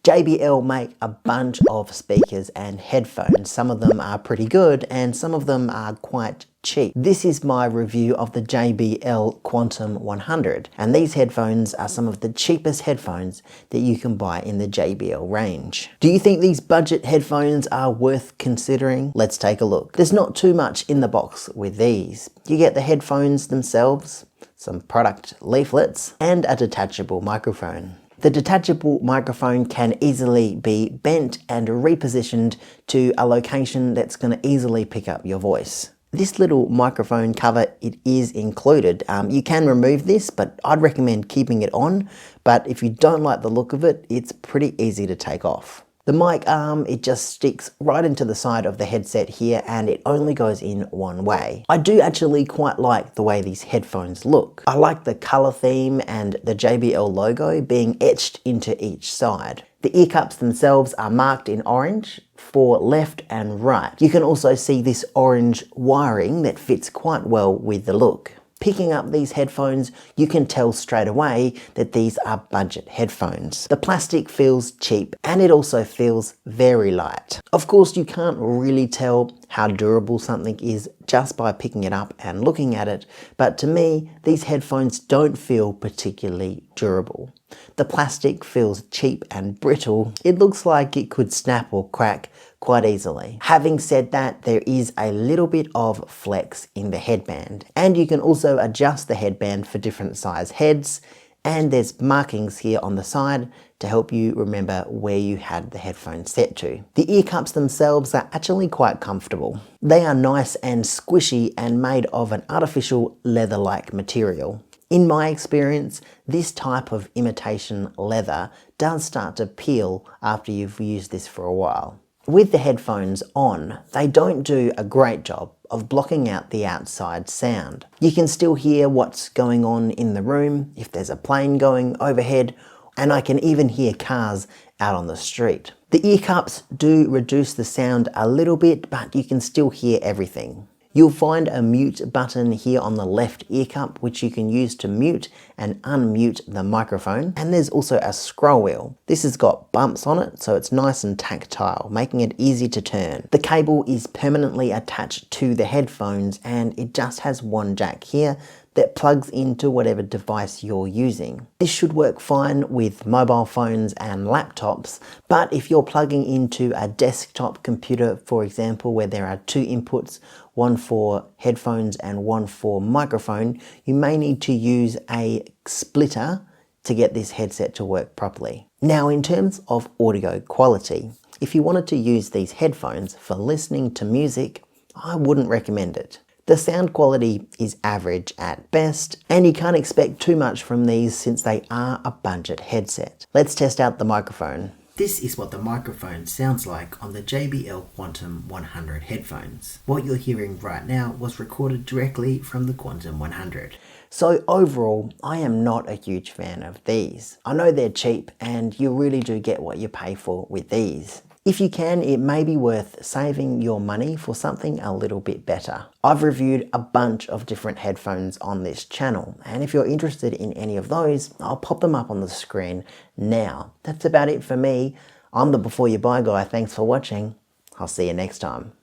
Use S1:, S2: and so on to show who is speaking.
S1: JBL make a bunch of speakers and headphones. Some of them are pretty good and some of them are quite cheap. This is my review of the JBL Quantum 100, and these headphones are some of the cheapest headphones that you can buy in the JBL range. Do you think these budget headphones are worth considering? Let's take a look. There's not too much in the box with these. You get the headphones themselves, some product leaflets, and a detachable microphone. The detachable microphone can easily be bent and repositioned to a location that's going to easily pick up your voice. This little microphone cover, it is included. You can remove this, but I'd recommend keeping it on. But if you don't like the look of it, it's pretty easy to take off. The mic arm, it just sticks right into the side of the headset here, and it only goes in one way. I do actually quite like the way these headphones look. I like the color theme and the JBL logo being etched into each side. The ear cups themselves are marked in orange for left and right. You can also see this orange wiring that fits quite well with the look. Picking up these headphones, you can tell straight away that these are budget headphones. The plastic feels cheap and it also feels very light. Of course, you can't really tell how durable something is just by picking it up and looking at it, but to me, these headphones don't feel particularly durable. The plastic feels cheap and brittle. It looks like it could snap or crack quite easily. Having said that, there is a little bit of flex in the headband, and you can also adjust the headband for different size heads, and there's markings here on the side to help you remember where you had the headphones set to. The ear cups themselves are actually quite comfortable. They are nice and squishy and made of an artificial leather-like material. In my experience, this type of imitation leather does start to peel after you've used this for a while. With the headphones on, they don't do a great job of blocking out the outside sound. You can still hear what's going on in the room, if there's a plane going overhead, and I can even hear cars out on the street. The ear cups do reduce the sound a little bit, but you can still hear everything. You'll find a mute button here on the left ear cup, which you can use to mute and unmute the microphone. And there's also a scroll wheel. This has got bumps on it, so it's nice and tactile, making it easy to turn. The cable is permanently attached to the headphones, and it just has one jack here that plugs into whatever device you're using. This should work fine with mobile phones and laptops, but if you're plugging into a desktop computer, for example, where there are two inputs, one for headphones and one for microphone, you may need to use a splitter to get this headset to work properly. Now, in terms of audio quality, if you wanted to use these headphones for listening to music, I wouldn't recommend it. The sound quality is average at best, and you can't expect too much from these since they are a budget headset. Let's test out the microphone. This is what the microphone sounds like on the JBL Quantum 100 headphones. What you're hearing right now was recorded directly from the Quantum 100. So overall, I am not a huge fan of these. I know they're cheap and you really do get what you pay for with these. If you can, it may be worth saving your money for something a little bit better. I've reviewed a bunch of different headphones on this channel, and if you're interested in any of those, I'll pop them up on the screen now. That's about it for me. I'm the Before You Buy guy. Thanks for watching. I'll see you next time.